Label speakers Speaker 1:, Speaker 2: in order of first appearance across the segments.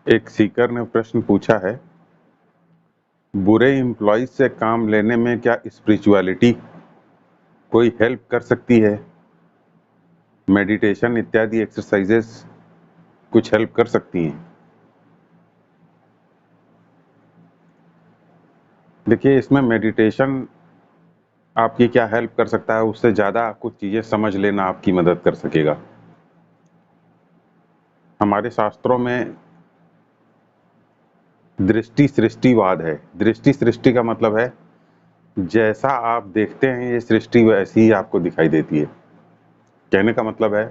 Speaker 1: एक सीकर ने प्रश्न पूछा है, बुरे एम्प्लॉइज से काम लेने में क्या स्पिरिचुअलिटी कोई हेल्प कर सकती है? मेडिटेशन इत्यादि एक्सरसाइजेस कुछ हेल्प कर सकती हैं? देखिए, इसमें मेडिटेशन आपकी क्या हेल्प कर सकता है, उससे ज़्यादा कुछ चीज़ें समझ लेना आपकी मदद कर सकेगा। हमारे शास्त्रों में दृष्टि सृष्टिवाद है। दृष्टि सृष्टि का मतलब है, जैसा आप देखते हैं ये सृष्टि वैसी ही आपको दिखाई देती है। कहने का मतलब है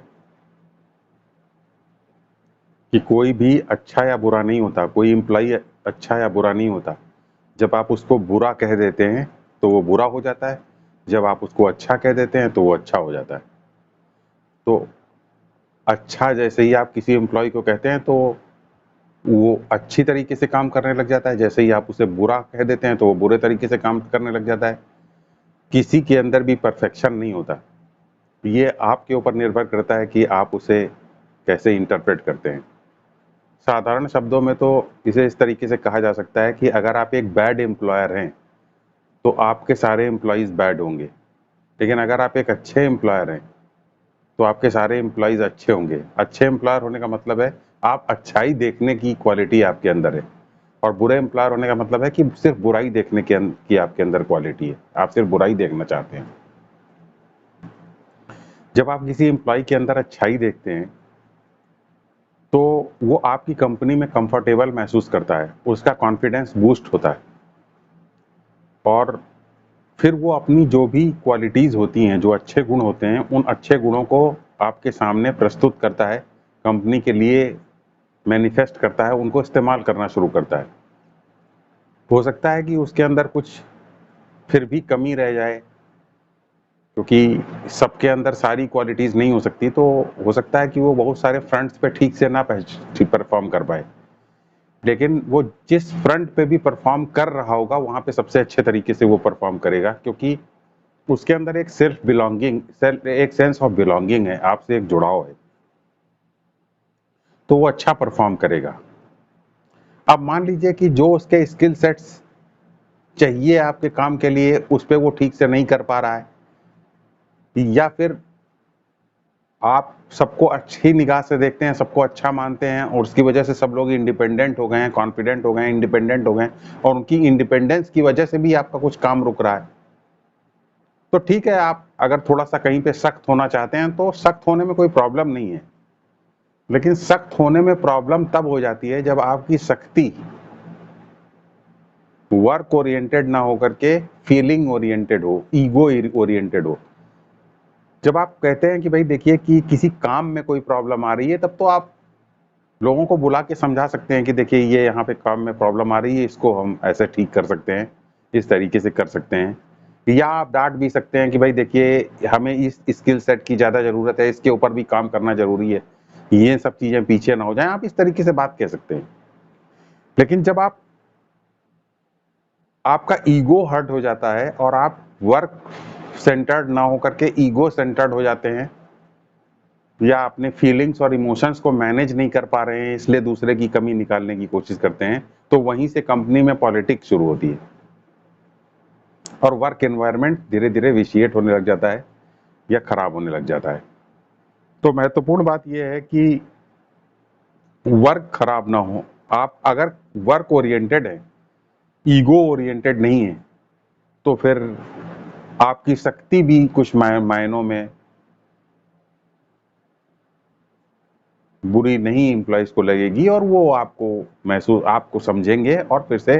Speaker 1: कि कोई भी अच्छा या बुरा नहीं होता, कोई एम्प्लॉई अच्छा या बुरा नहीं होता। जब आप उसको बुरा कह देते हैं तो वो बुरा हो जाता है, जब आप उसको अच्छा कह देते हैं तो वो अच्छा हो जाता है। तो अच्छा जैसे ही आप किसी एम्प्लॉई को कहते हैं तो वो अच्छी तरीके से काम करने लग जाता है, जैसे ही आप उसे बुरा कह देते हैं तो वो बुरे तरीके से काम करने लग जाता है। किसी के अंदर भी परफेक्शन नहीं होता। ये आपके ऊपर निर्भर करता है कि आप उसे कैसे इंटरप्रेट करते हैं। साधारण शब्दों में तो इसे इस तरीके से कहा जा सकता है कि अगर आप एक बैड एम्प्लॉयर हैं तो आपके सारे एम्प्लॉइज बैड होंगे, लेकिन अगर आप एक अच्छे एम्प्लॉयर हैं तो आपके सारे एम्प्लॉइज अच्छे होंगे। अच्छे एम्प्लॉयर होने का मतलब है आप अच्छाई देखने की क्वालिटी आपके अंदर है, और बुरे एम्प्लॉयर होने का मतलब है कि सिर्फ बुराई देखने की आपके अंदर क्वालिटी है, आप सिर्फ बुराई देखना चाहते हैं। जब आप किसी एम्प्लॉय के अंदर अच्छाई देखते हैं तो वो आपकी कंपनी में कंफर्टेबल महसूस करता है, उसका कॉन्फिडेंस बूस्ट होता है, और फिर वो अपनी जो भी क्वालिटीज़ होती हैं, जो अच्छे गुण होते हैं, उन अच्छे गुणों को आपके सामने प्रस्तुत करता है, कंपनी के लिए मैनिफेस्ट करता है, उनको इस्तेमाल करना शुरू करता है। हो सकता है कि उसके अंदर कुछ फिर भी कमी रह जाए, क्योंकि सबके अंदर सारी क्वालिटीज़ नहीं हो सकती, तो हो सकता है कि वो बहुत सारे फ्रंट्स पे ठीक से ना परफॉर्म कर पाए। लेकिन वो जिस फ्रंट पे भी परफॉर्म कर रहा होगा वहाँ पे सबसे अच्छे तरीके से वो परफॉर्म करेगा, क्योंकि उसके अंदर एक एक सेंस ऑफ बिलोंगिंग है, आपसे एक जुड़ाव है, तो वो अच्छा परफॉर्म करेगा। अब मान लीजिए कि जो उसके स्किल सेट्स चाहिए आपके काम के लिए उस पे वो ठीक से नहीं कर पा रहा है, या फिर आप सबको अच्छी निगाह से देखते हैं, सबको अच्छा मानते हैं और उसकी वजह से सब लोग इंडिपेंडेंट हो गए हैं, कॉन्फिडेंट हो गए हैं, इंडिपेंडेंट हो गए हैं, और उनकी इंडिपेंडेंस की वजह से भी आपका कुछ काम रुक रहा है, तो ठीक है, आप अगर थोड़ा-सा कहीं पे सख्त होना चाहते हैं तो सख्त होने में कोई प्रॉब्लम नहीं है। लेकिन सख्त होने में प्रॉब्लम तब हो जाती है जब आपकी सख्ती वर्क ओरिएंटेड ना होकर के फीलिंग ओरिएंटेड हो, ईगो ओरिएंटेड हो। जब आप कहते हैं कि भाई देखिए कि किसी काम में कोई प्रॉब्लम आ रही है, तब तो आप लोगों को बुला के समझा सकते हैं कि देखिए ये यहाँ पे काम में प्रॉब्लम आ रही है, इसको हम ऐसे ठीक कर सकते हैं, इस तरीके से कर सकते हैं। या आप डाँट भी सकते हैं कि भाई देखिए हमें इस स्किल सेट की ज़्यादा ज़रूरत है, इसके ऊपर भी काम करना ज़रूरी है। ये सब चीज़ें पीछे ना हो जाएँ, आप इस तरीके से बात कह सकते हैं। लेकिन जब आपका ईगो हर्ट हो जाता है और आप वर्क सेंटर्ड ना होकर के ईगो सेंटर्ड हो जाते हैं, या अपने फीलिंग्स और इमोशंस को मैनेज नहीं कर पा रहे हैं, इसलिए दूसरे की कमी निकालने की कोशिश करते हैं, तो वहीं से कंपनी में पॉलिटिक्स शुरू होती है और वर्क एनवायरनमेंट धीरे-धीरे विशिएट होने लग जाता है या खराब होने लग जाता है। तो महत्वपूर्ण बात यह है कि वर्क खराब ना हो। आप अगर वर्क ओरिएंटेड हैं, ईगो ओरिएंटेड नहीं है, तो फिर आपकी शक्ति भी कुछ मायनों में बुरी नहीं एम्प्लॉइज को लगेगी, और वो आपको समझेंगे और फिर से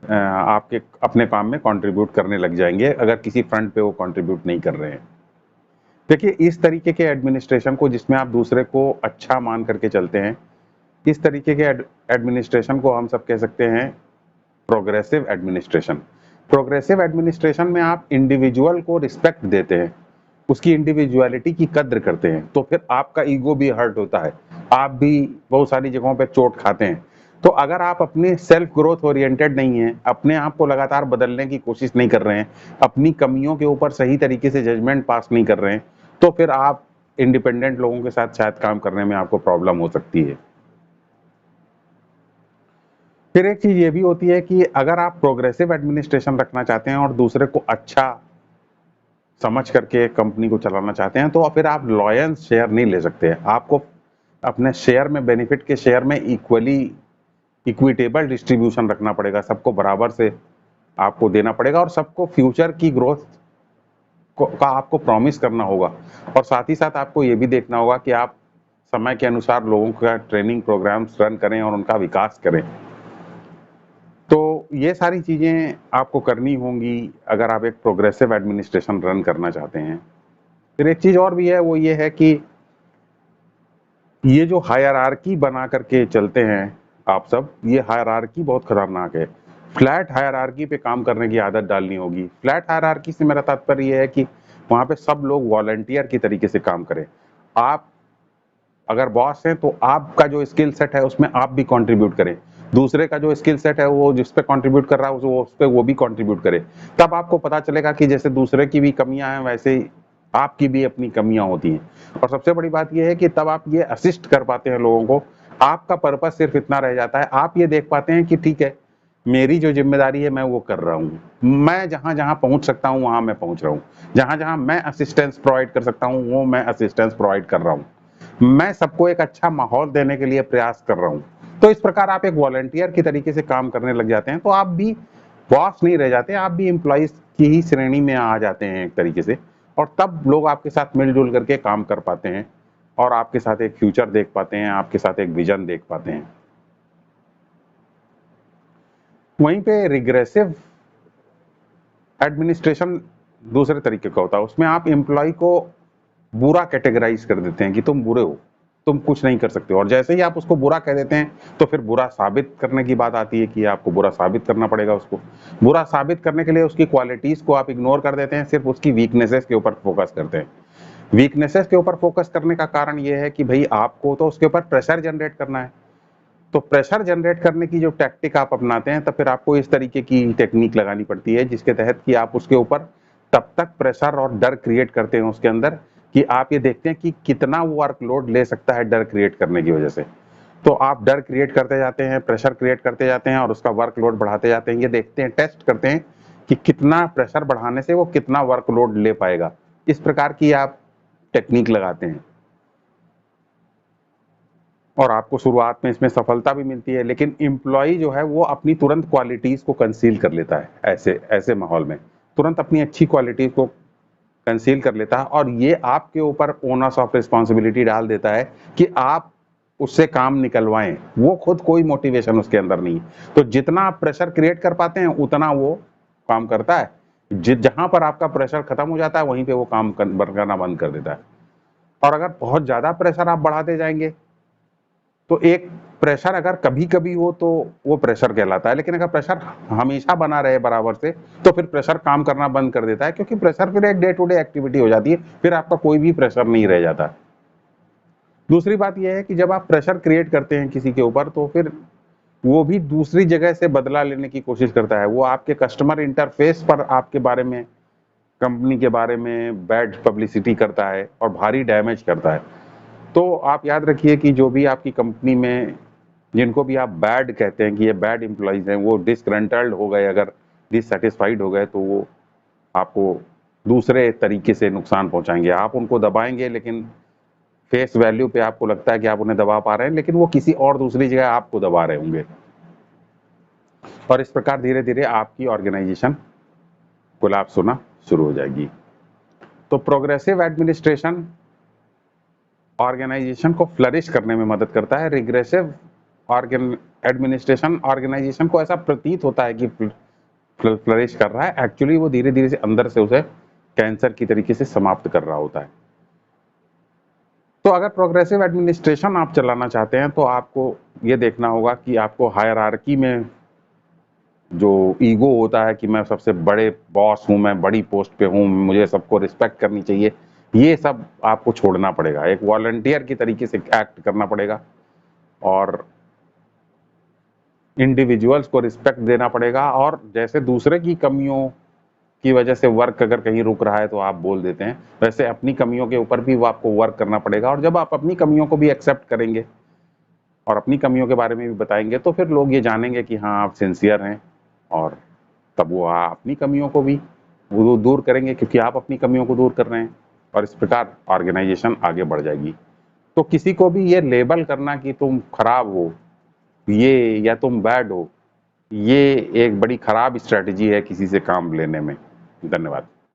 Speaker 1: आपके अपने काम में कंट्रीब्यूट करने लग जाएंगे, अगर किसी फ्रंट पे वो कंट्रीब्यूट नहीं कर रहे हैं। देखिए, इस तरीके के एडमिनिस्ट्रेशन को, जिसमें आप दूसरे को अच्छा मान करके चलते हैं, इस तरीके के एडमिनिस्ट्रेशन को हम सब कह सकते हैं प्रोग्रेसिव एडमिनिस्ट्रेशन। प्रोग्रेसिव एडमिनिस्ट्रेशन में आप इंडिविजुअल को रिस्पेक्ट देते हैं, उसकी इंडिविजुअलिटी की कद्र करते हैं, तो फिर आपका ईगो भी हर्ट होता है, आप भी बहुत सारी जगहों पे चोट खाते हैं। तो अगर आप अपने सेल्फ ग्रोथ ओरिएंटेड नहीं हैं, अपने आप को लगातार बदलने की कोशिश नहीं कर रहे हैं, अपनी कमियों के ऊपर सही तरीके से जजमेंट पास नहीं कर रहे हैं, तो फिर आप इंडिपेंडेंट लोगों के साथ शायद काम करने में आपको प्रॉब्लम हो सकती है। फिर एक चीज़ ये भी होती है कि अगर आप प्रोग्रेसिव एडमिनिस्ट्रेशन रखना चाहते हैं और दूसरे को अच्छा समझ करके कंपनी को चलाना चाहते हैं, तो फिर आप लॉयंस शेयर नहीं ले सकते। आपको अपने शेयर में, बेनिफिट के शेयर में इक्विटेबल डिस्ट्रीब्यूशन रखना पड़ेगा, सबको बराबर से आपको देना पड़ेगा और सबको फ्यूचर की ग्रोथ का आपको प्रॉमिस करना होगा। और साथ ही साथ आपको ये भी देखना होगा कि आप समय के अनुसार लोगों का ट्रेनिंग प्रोग्राम्स रन करें और उनका विकास करें। तो ये सारी चीज़ें आपको करनी होंगी अगर आप एक प्रोग्रेसिव एडमिनिस्ट्रेशन रन करना चाहते हैं। फिर एक चीज़ और भी है, वो ये है कि ये जो हायरार्की बना करके चलते हैं आप सब, ये हायरार्की बहुत खतरनाक है। फ्लैट हायरार्की पे काम करने की आदत डालनी होगी। फ्लैट हायरार्की से मेरा तात्पर्य ये है कि वहाँ पे सब लोग वॉलंटियर की तरीके से काम करें। आप अगर बॉस हैं तो आपका जो स्किल सेट है उसमें आप भी कंट्रीब्यूट करें। दूसरे का जो स्किल सेट है वो जिस पे कंट्रीब्यूट कर रहा है वो उस पे वो भी कंट्रीब्यूट करे। तब आपको पता चलेगा कि जैसे दूसरे की भी कमियां हैं वैसे ही आपकी भी अपनी कमियां होती हैं। और सबसे बड़ी बात ये है कि तब आप ये असिस्ट कर पाते हैं लोगों को। आपका पर्पस सिर्फ इतना रह जाता है, आप ये देख पाते हैं कि ठीक है, मेरी जो जिम्मेदारी है मैं वो कर रहा हूँ। मैं जहां जहां पहुंच सकता हूँ वहां मैं पहुंच रहा हूँ। जहां जहां मैं असिस्टेंस प्रोवाइड कर सकता हूँ वो मैं असिस्टेंस प्रोवाइड कर रहा हूँ। मैं सबको एक अच्छा माहौल देने के लिए प्रयास कर रहा हूँ। तो इस प्रकार आप एक वॉलंटियर की तरीके से काम करने लग जाते हैं, तो आप भी बॉस नहीं रह जाते, आप भी एम्प्लॉइज की ही श्रेणी में आ जाते हैं एक तरीके से। और तब लोग आपके साथ मिलजुल करके काम कर पाते हैं और आपके साथ एक फ्यूचर देख पाते हैं, आपके साथ एक विजन देख पाते हैं। वहीं पे रिग्रेसिव एडमिनिस्ट्रेशन दूसरे तरीके का होता है। उसमें आप एम्प्लॉय को बुरा कैटेगराइज कर देते हैं कि तुम बुरे हो, तुम कुछ नहीं कर सकते हो। और जैसे ही आप उसको बुरा कह देते हैं तो फिर बुरा साबित करने की बात आती है कि आपको बुरा साबित करना पड़ेगा उसको। बुरा साबित करने के लिए उसकी क्वालिटीज को आप इग्नोर कर देते हैं, सिर्फ उसकी वीकनेसेस के ऊपर फोकस करते हैं। वीकनेसेस के ऊपर फोकस करने का कारण ये है कि भाई आपको तो उसके ऊपर प्रेशर जनरेट करना है। तो प्रेशर जनरेट करने की जो टैक्टिक आप अपनाते हैं, तब फिर आपको इस तरीके की टेक्निक लगानी पड़ती है जिसके तहत कि आप उसके ऊपर तब तक प्रेशर और डर क्रिएट करते हैं उसके अंदर कि आप ये देखते हैं कि कितना वो वर्कलोड ले सकता है डर क्रिएट करने की वजह से। तो आप डर क्रिएट करते जाते हैं, प्रेशर क्रिएट करते जाते हैं और उसका वर्कलोड बढ़ाते जाते हैं। ये देखते हैं, टेस्ट करते हैं कि कितना प्रेशर बढ़ाने से वो कितना वर्कलोड ले पाएगा। इस प्रकार की आप टेक्निक लगाते हैं और आपको शुरुआत में इसमें सफलता भी मिलती है, लेकिन एम्प्लॉय जो है वो अपनी तुरंत क्वालिटीज को कंसील कर लेता है। ऐसे ऐसे माहौल में तुरंत अपनी अच्छी क्वालिटीज को कंसील कर लेता है और ये आपके ऊपर ओनर्स ऑफ रिस्पॉन्सिबिलिटी डाल देता है कि आप उससे काम निकलवाएं। वो खुद कोई मोटिवेशन उसके अंदर नहीं है। तो जितना आप प्रेशर क्रिएट कर पाते हैं उतना वो काम करता है। जहां पर आपका प्रेशर खत्म हो जाता है वहीं पे वो काम करना बंद कर देता है। और अगर बहुत ज्यादा प्रेशर आप बढ़ाते जाएंगे तो एक प्रेशर अगर कभी-कभी हो तो वो प्रेशर कहलाता है, लेकिन अगर प्रेशर हमेशा बना रहे बराबर से तो फिर प्रेशर काम करना बंद कर देता है, क्योंकि प्रेशर फिर एक डे टू डे एक्टिविटी हो जाती है, फिर आपका कोई भी प्रेशर नहीं रह जाता। दूसरी बात यह है कि जब आप प्रेशर क्रिएट करते हैं किसी के ऊपर तो फिर वो भी दूसरी जगह से बदला लेने की कोशिश करता है। वो आपके कस्टमर इंटरफेस पर आपके बारे में, कंपनी के बारे में बैड पब्लिसिटी करता है और भारी डैमेज करता है। तो आप याद रखिए कि जो भी आपकी कंपनी में, जिनको भी आप बैड कहते हैं कि ये बैड एम्प्लॉइज हैं, वो डिसग्रंटल्ड हो गए, अगर डिससेटिस्फाइड हो गए तो वो आपको दूसरे तरीके से नुकसान पहुंचाएंगे। आप उनको दबाएंगे लेकिन फेस वैल्यू पे आपको लगता है कि आप उन्हें दबा पा रहे हैं, लेकिन वो किसी और दूसरी जगह आपको दबा रहे होंगे। और इस प्रकार धीरे धीरे आपकी ऑर्गेनाइजेशन कोलैप्स होना शुरू हो जाएगी। तो प्रोग्रेसिव एडमिनिस्ट्रेशन ऑर्गेनाइजेशन को फ्लरिश करने में मदद करता है। रिग्रेसिव एडमिनिस्ट्रेशन ऑर्गेनाइजेशन को ऐसा प्रतीत होता है कि फ्लरिश कर रहा है, एक्चुअली वो धीरे धीरे से अंदर से उसे कैंसर की तरीके से समाप्त कर रहा होता है। तो अगर प्रोग्रेसिव एडमिनिस्ट्रेशन आप चलाना चाहते हैं तो आपको ये देखना होगा कि आपको हायरार्की में जो ईगो होता है कि मैं सबसे बड़े बॉस हूं, मैं बड़ी पोस्ट पे हूं, मुझे सबको रिस्पेक्ट करनी चाहिए, ये सब आपको छोड़ना पड़ेगा। एक वॉलंटियर की तरीके से एक्ट करना पड़ेगा और इंडिविजुअल्स को रिस्पेक्ट देना पड़ेगा। और जैसे दूसरे की कमियों की वजह से वर्क अगर कहीं रुक रहा है तो आप बोल देते हैं, वैसे अपनी कमियों के ऊपर भी वो आपको वर्क करना पड़ेगा। और जब आप अपनी कमियों को भी एक्सेप्ट करेंगे और अपनी कमियों के बारे में भी बताएँगे, तो फिर लोग ये जानेंगे कि हाँ, आप सिंसियर हैं और तब वो अपनी कमियों को भी वो दूर करेंगे क्योंकि आप अपनी कमियों को दूर कर रहे हैं और इस प्रकार ऑर्गेनाइज़ेशन आगे बढ़ जाएगी। तो किसी को भी ये लेबल करना कि तुम खराब हो, ये या तुम बैड हो, ये एक बड़ी खराब स्ट्रैटेजी है किसी से काम लेने में। धन्यवाद।